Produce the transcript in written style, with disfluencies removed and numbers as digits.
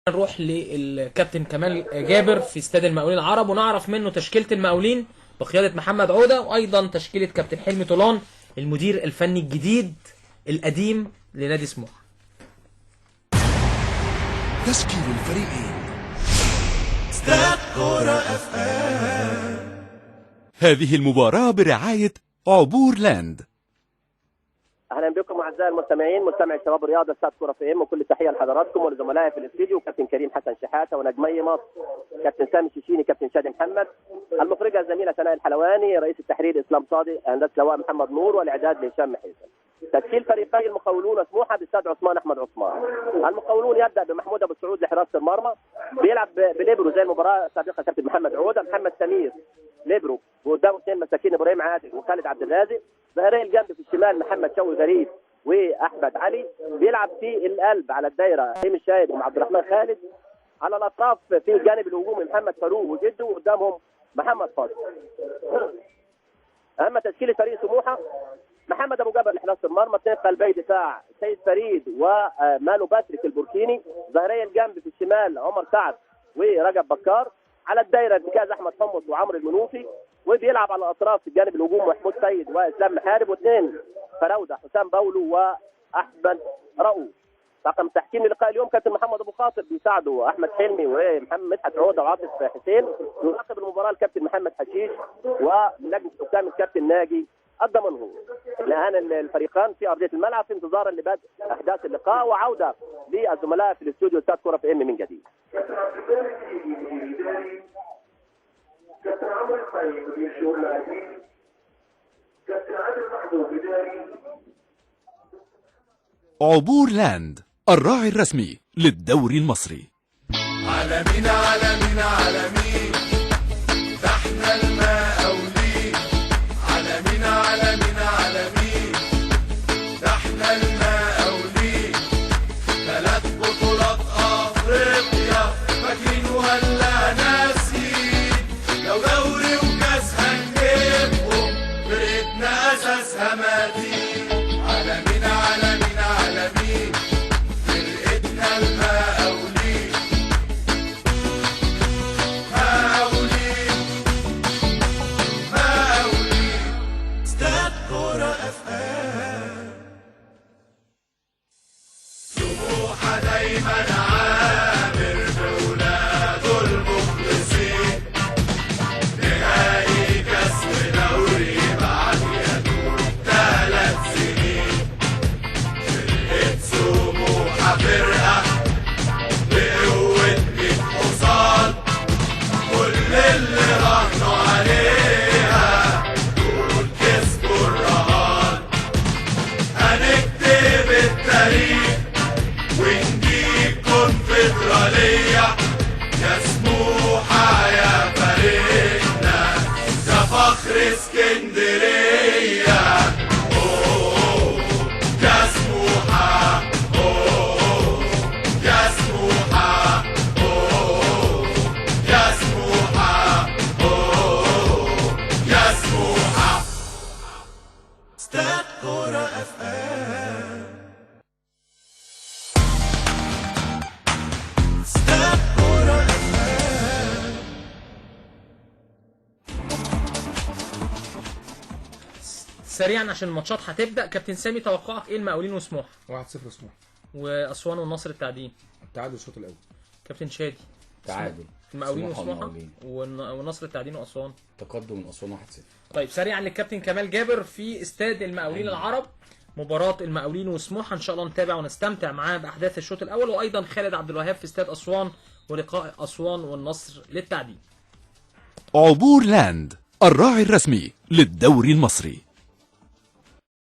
نروح للكابتن كمال جابر في استاد المقاولين العرب ونعرف منه تشكيلة المقاولين بقيادة محمد عودة، وأيضا تشكيلة كابتن حلمي طولان المدير الفني الجديد القديم لنادي سموحة. تشكيل الفريقين. استاد كورة FM. هذه المباراة برعاية عبور لاند. اهلا بكم اعزائي المستمعين، مستمعي شباب الرياضه استاد كوره في ام، وكل التحيه لحضراتكم ولزملائي في الاستديو كابتن كريم حسن شحاته ونجمي مصر كابتن سامي شيشيني، كابتن شادي محمد، المخرجه الزميله سناء الحلواني، رئيس التحرير اسلام صادق، هندسه لواء محمد نور، والاعداد لهشام محيسن. تشكيل فريقي المقاولون سموحه باستاد عثمان احمد عثمان. المقاولون يبدا بمحمود ابو السعود لحراسه المرمى، بيلعب بليبرو زي المباراه السابقه كابتن محمد عوده، محمد سمير ليبرو، وقدامه اثنين مساكين ابراهيم عادل وخالد عبد الرازق. ظهيري الجنب في الشمال محمد شوقي غريب واحمد علي، بيلعب في القلب على الدايره هيم الشاهد وعبد الرحمن خالد، على الاطراف في الجانب الهجومي محمد فاروق وجده، وقدامهم محمد فاضل. اما تشكيل فريق سموحه: محمد ابو جبل لحراسه المرمى، اثنين قلبي دفاع سيد فريد ومالو باتريك البوركيني، ظهيري الجنب في الشمال عمر سعد ورجب بكار، على الدايره ارتكاز احمد حمص وعمرو المنوفي، وبيلعب على الاطراف في الجانب الهجومي محمود سيد واسلام محارب، واثنين فراوده حسام باولو واحمد رؤوف. طاقم تحكيم لقاء اليوم كابتن محمد ابو خاطر، بيساعده احمد حلمي ومحمد مدحت عوده وعاطف حسين. يراقب المباراه الكابتن محمد حشيش، ولجنه حكام الكابتن ناجي الدمنهور. الان الفريقان في ارضيه الملعب في انتظارا لبدء احداث اللقاء وعوده للزملاء في الاستوديو استاد كره في ام من جديد. كابتن عمرو الخير مدير شؤون اللاعبين، كابتن عادل محمود اداري. عبور لاند الراعي الرسمي للدوري المصري. عالمين عالمين عالمين، ده احنا المقاولين. عالمين عالمين عالمين، ده احنا المقاولين. 3 بطولات افريقيا فاكرين ولا ناسين؟ لو دوري وكاس هنجيبهم، فرقتنا اساسها متين. عالمين عالمين عالمين، فرقتنا المقاولين. مقاولين مقاولين. استاد كورة FM. سموحة دايما عامر بولاده المخلصين، نهائي كاس ودوري بعد يدوب 3 سنين. فرقة سموحة فرقة بقوة 100 حصان، كل اللي راهنوا عليها دول كسبوا الرهان. هنكتب التاريخ ونجيب كونفدرالية، يا سموحة يا فريقنا، يا فخر اسكندرية. أوه يا سموحة، أوه يا سموحة، أوه يا سموحة، أوه يا سموحة. استاد كورة FM. استاد كورة FM. سريعا عشان الماتشات هتبدا، كابتن سامي توقعك ايه المقاولين وسموحة 1-0 سموحه. واسوان والنصر التعدين؟ التعادل الشوط الاول. كابتن شادي تعادل المقاولين سموحة وسموحة والمقاولين. والنصر التعدين واسوان. تقدم من اسوان 1-0. طيب سريعا للكابتن كمال جابر في استاد المقاولين العرب، مباراة المقاولين وسموحة ان شاء الله نتابع ونستمتع معاه باحداث الشوط الاول، وايضا خالد عبد الوهاب في استاد اسوان ولقاء اسوان والنصر للتعدين. عبور لاند الراعي الرسمي للدوري المصري.